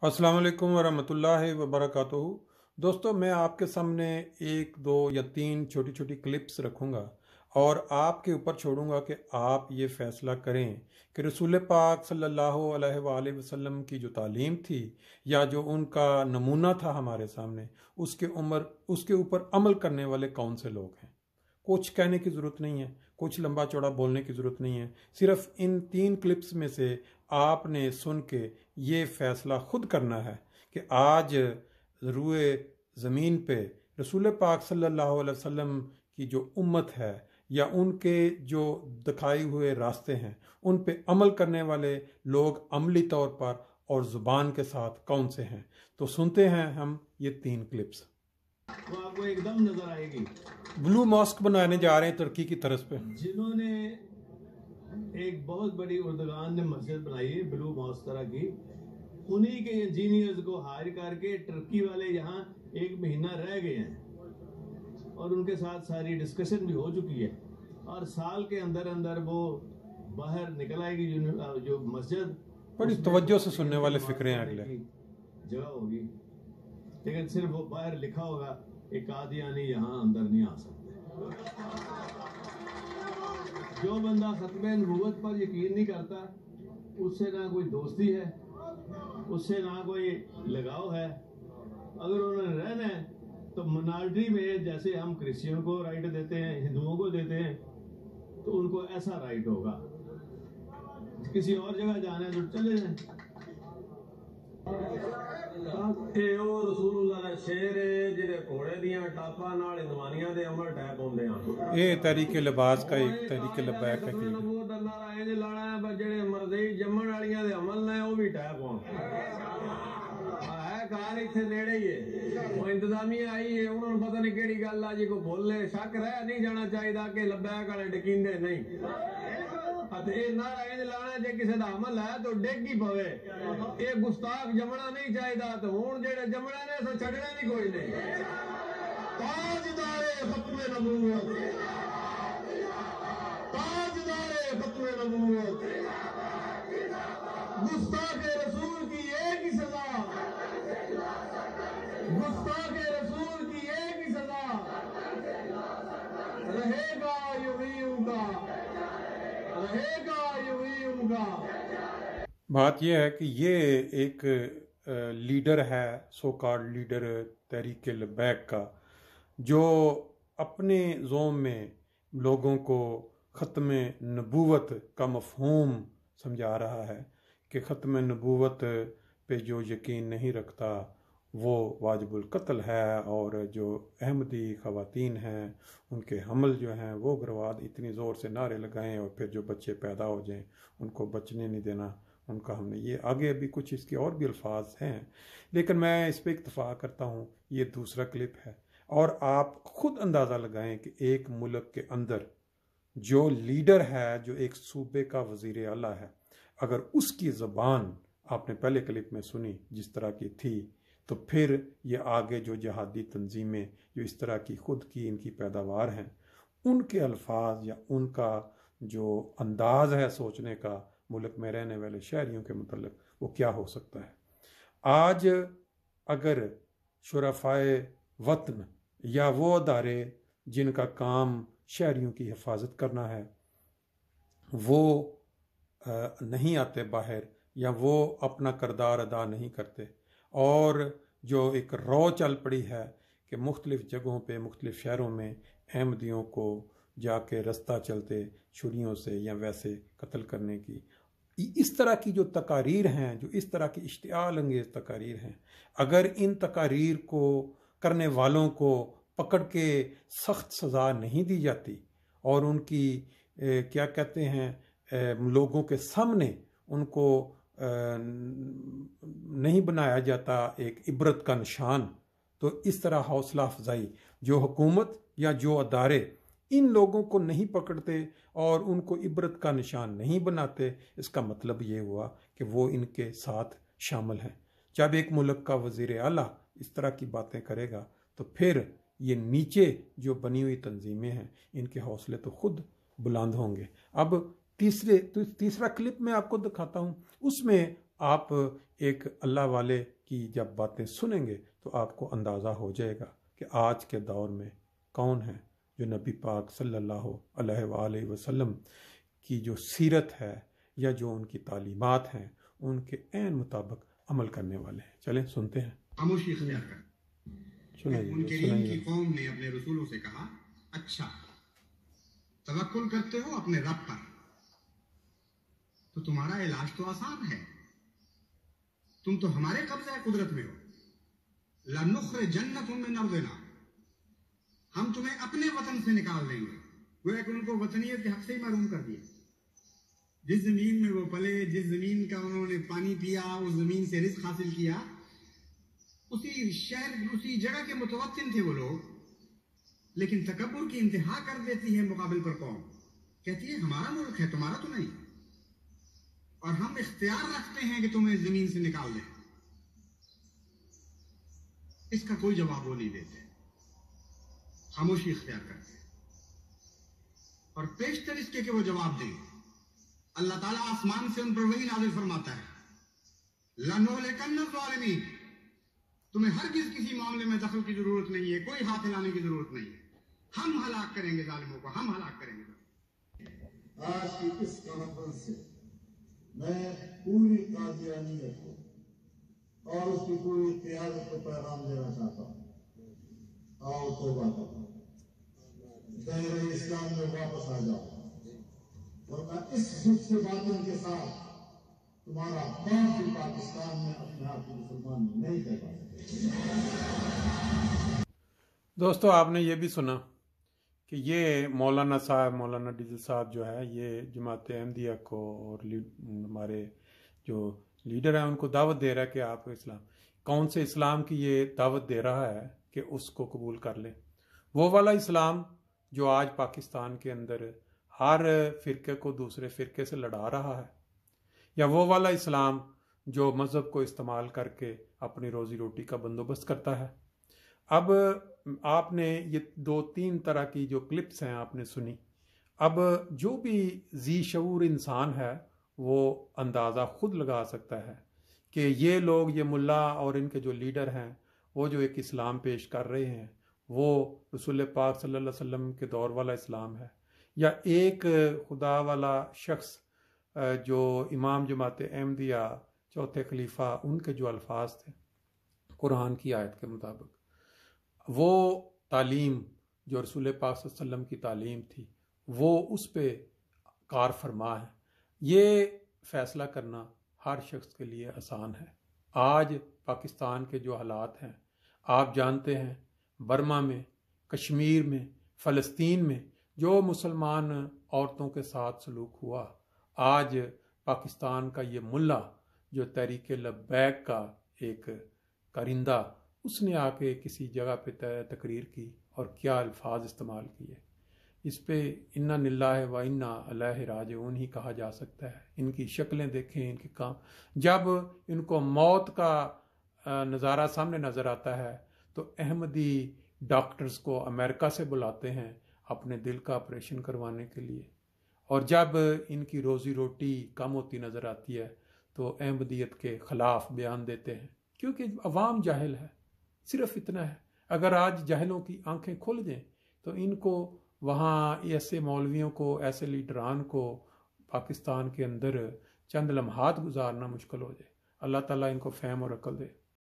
अस्सलाम वालेकुम वरहमतुल्लाहि वबरकातुहू। दोस्तों, मैं आपके सामने एक दो या तीन छोटी छोटी क्लिप्स रखूँगा और आपके ऊपर छोड़ूंगा कि आप ये फ़ैसला करें कि रसूल पाक सल्लल्लाहु अलैहि वसल्लम की जो तालीम थी या जो उनका नमूना था हमारे सामने, उसके ऊपर अमल करने वाले कौन से लोग हैं। कुछ कहने की ज़रूरत नहीं है, कुछ लंबा चौड़ा बोलने की ज़रूरत नहीं है। सिर्फ इन तीन क्लिप्स में से आपने सुन के ये फ़ैसला खुद करना है कि आज रूए ज़मीन पे रसूल पाक सल्लल्लाहु अलैहि वसल्लम की जो उम्मत है या उनके जो दिखाए हुए रास्ते हैं उन पे अमल करने वाले लोग अमली तौर पर और ज़ुबान के साथ कौन से हैं। तो सुनते हैं हम ये तीन क्लिप्स। वो आपको एकदम नजर आएगी। ब्लू मॉस्क बनाने जा रहे हैं तुर्की की तरफ पे, जिन्होंने एक बहुत बड़ी उर्दगान ने मस्जिद बनाई है ब्लू मॉस्क तरह की, उन्हीं के इंजीनियर्स को हायर करके टर्की वाले यहाँ एक महीना रह गए हैं और उनके साथ सारी डिस्कशन भी हो चुकी है और साल के अंदर अंदर वो बाहर निकल आएगी जो मस्जिद। बड़ी तवज्जो से सुनने वाले फिक्रे हैं अगले। जगह होगी, लेकिन सिर्फ वो बाहर लिखा होगा एक कादियानी यहाँ अंदर नहीं आ सकते। जो बंदा खत्मे नबूवत पर यकीन नहीं करता, उससे ना कोई दोस्ती है, उससे ना कोई लगाव है। अगर उन्होंने रहना है तो मिनॉरिटी में, जैसे हम क्रिश्चियन को राइट देते हैं, हिंदुओं को देते हैं, तो उनको ऐसा राइट होगा। किसी और जगह जाना है तो चले जाएं। ये तहरीके लिबास का एक तहरीके लबैक है कि इंतजामिया आई है, उन्होंने पता नहीं केड़ी गल आ जी को बोले शक रह नहीं जाना चाहिए कि लबैक वाले डकींदे नहीं। लाना जे किसी का अमल है तो डिग ही पवे। ये गुस्ताख जमना नहीं चाहिए, तो हुण जेड़े जमने ने सो छड़ने भी कोई नहीं। ताजदारे खत्मे नबूवत, ताजदारे खत्मे नबूवत, गुस्ताखे रसूल की एक ही सजा, गुस्ताखे रसूल की एक ही सजा, रहेगा यूं उनका, रहेगा यूं उनका। बात यह है कि ये एक लीडर है, so called leader Tehreek-e Labbaik का, जो अपने ज़ोम में लोगों को ख़त्म नबूवत का मफ़हूम समझा रहा है कि ख़त्म नबूवत पे जो यकीन नहीं रखता वो वाजिबुल कत्ल है, और जो अहमदी ख़वातीन हैं उनके हमल जो हैं वो बर्बाद, इतनी ज़ोर से नारे लगाएं और फिर जो बच्चे पैदा हो जाएं उनको बचने नहीं देना उनका। हमने ये आगे अभी कुछ इसके और भी अल्फाज हैं, लेकिन मैं इस पर इत्तफ़ा करता हूँ। ये दूसरा क्लिप है और आप खुद अंदाज़ा लगाएं कि एक मुल्क के अंदर जो लीडर है, जो एक सूबे का वज़ीर आला है, अगर उसकी ज़बान आपने पहले क्लिप में सुनी जिस तरह की थी, तो फिर ये आगे जो जहादी तंजीमें जो इस तरह की खुद की इनकी पैदावार हैं, उनके अल्फाज या उनका जो अंदाज़ है सोचने का मुल्क में रहने वाले शहरियों के मतलब वो क्या हो सकता है। आज अगर शुरफ़ाए वतन या वो अदारे जिनका काम शहरियों की हिफाजत करना है वो नहीं आते बाहर, या वो अपना किरदार अदा नहीं करते, और जो एक रौ चल पड़ी है कि मुख्तलिफ़ जगहों पे मुख्तलिफ़ शहरों में अहमदियों को जाके रास्ता चलते छुरियों से या वैसे कत्ल करने की, इस तरह की जो तकारीर हैं, जो इस तरह की इश्तिआल अंगेज़ तकारीर हैं, अगर इन तकारीर को करने वालों को पकड़ के सख्त सज़ा नहीं दी जाती और उनकी क्या कहते हैं लोगों के सामने उनको नहीं बनाया जाता एक इबरत का निशान, तो इस तरह हौसला अफजाई जो हुकूमत या जो अदारे इन लोगों को नहीं पकड़ते और उनको इबरत का निशान नहीं बनाते, इसका मतलब ये हुआ कि वो इनके साथ शामिल हैं। जब एक मुल्क का वज़ीर आला इस तरह की बातें करेगा तो फिर ये नीचे जो बनी हुई तंजीमें हैं इनके हौसले तो खुद बुलंद होंगे। अब तीसरा क्लिप मैं आपको दिखाता हूँ, उसमें آپ ایک اللہ والے کی جب باتیں سنیں گے تو آپ کو اندازہ ہو جائے گا کہ آج کے دور میں کون ہے جو نبی پاک صلی اللہ علیہ وآلہ وسلم کی جو سیرت ہے یا جو ان کی تعلیمات ہیں ان کے عین مطابق عمل کرنے والے ہیں۔ چلیں سنتے ہیں۔ خاموشی اختیار کر۔ منکرین کی قوم نے اپنے رسولوں سے کہا، اچھا توکل کرتے ہو اپنے رب پر تو تمہارا علاج تو آسان ہے، تم تو ہمارے قبضہ قدرت میں ہو۔ لَنُخْرِجَنَّكُم مِّنْ أَرْضِنَا، ہم تمہیں اپنے وطن سے نکال دیں گے۔ گویا کہ ان کو وطنیت کے حق سے ہی محروم کر دیا۔ جس زمین میں وہ پلے، جس زمین کا انہوں نے پانی پیا، اس زمین سے رزق حاصل کیا، اسی شہر اسی جگہ کے متوطن تھے وہ لوگ، لیکن تکبر کی انتہا کر دیتی ہے مقابل پر قوم، کہتی ہے ہمارا ملک ہے تمہارا تو نہیں، اور ہم اختیار رکھتے ہیں کہ تمہیں زمین سے نکال دیں۔ اس کا کوئی جواب وہ نہیں دیتے، خاموشی اختیار کرتے ہیں، اور پیشتر اس کے کہ وہ جواب دیں اللہ تعالیٰ آسمان سے ان پر وہی نازل فرماتا ہے، لَنُهْلِكَنَّ الظَّالِمِينَ، تمہیں ہرگز کسی معاملے میں دخل کی ضرورت نہیں ہے، کوئی ہاتھ ہلانے کی ضرورت نہیں ہے، ہم ہلاک کریں گے ظالموں کو، ہم ہلاک کریں گے۔ آج کی اس کانفرنس سے میں پوری قادیانیت کو اور اس کی پوری قیادت کو پیغام دینا چاہتا ہوں، آؤ توبہ کرو، دائرہ اسلام میں واپس آ جاؤ، ورنہ اس جھوٹ سے باطن کے ساتھ تمہارا باپ بھی پاکستان میں اپنے آپ کو مسلمان نہیں کر پائے۔ دوستو آپ نے یہ بھی سنا کہ یہ مولانا صاحب، مولانا ڈیزل صاحب جو ہے، یہ جماعت احمدیہ کو اور ہمارے جو لیڈر ہیں ان کو دعوت دے رہا ہے کہ آپ اسلام، کون سے اسلام کی یہ دعوت دے رہا ہے کہ اس کو قبول کر لیں؟ وہ والا اسلام جو آج پاکستان کے اندر ہر فرقے کو دوسرے فرقے سے لڑا رہا ہے، یا وہ والا اسلام جو مذہب کو استعمال کر کے اپنی روزی روٹی کا بندوبست کرتا ہے؟ اب آپ نے یہ 2-3 طرح کی جو کلپس ہیں آپ نے سنی، اب جو بھی ذی شعور انسان ہے وہ اندازہ خود لگا سکتا ہے کہ یہ لوگ، یہ ملا اور ان کے جو لیڈر ہیں، وہ جو ایک اسلام پیش کر رہے ہیں وہ رسول پاک صلی اللہ علیہ وسلم کے دور والا اسلام ہے، یا ایک خدا والا شخص جو امام جماعت احمدیہ چوتھے خلیفہ، ان کے جو الفاظ تھے قرآن کی آیت کے مطابق، وہ تعلیم جو رسول پاک صلی اللہ علیہ وسلم کی تعلیم تھی وہ اس پہ کار فرما ہے۔ یہ فیصلہ کرنا ہر شخص کے لیے آسان ہے۔ آج پاکستان کے جو حالات ہیں آپ جانتے ہیں، برما میں، کشمیر میں، فلسطین میں جو مسلمان عورتوں کے ساتھ سلوک ہوا، آج پاکستان کا یہ ملا جو تحریک لبیک کا ایک کارندہ، اس نے آ کے کسی جگہ پہ تقریر کی اور کیا الفاظ استعمال کیے، اس پہ انا للہ و انا الیہ راجعون ہی کہا جا سکتا ہے۔ ان کی شکلیں دیکھیں، ان کے کام، جب ان کو موت کا نظارہ سامنے نظر آتا ہے تو احمدی ڈاکٹرز کو امریکہ سے بلاتے ہیں اپنے دل کا آپریشن کروانے کے لیے، اور جب ان کی روزی روٹی کم ہوتی نظر آتی ہے تو احمدیت کے خلاف بیان دیتے ہیں، کیونکہ عوام جاہل ہے، صرف اتنا ہے۔ اگر آج جاہلوں کی آنکھیں کھل جائیں تو ان کو وہاں ایسے مولویوں کو، ایسے لیڈران کو پاکستان کے اندر چند لمحات گزارنا مشکل ہو جائے۔ اللہ تعالیٰ ان کو فہم اور عقل دے۔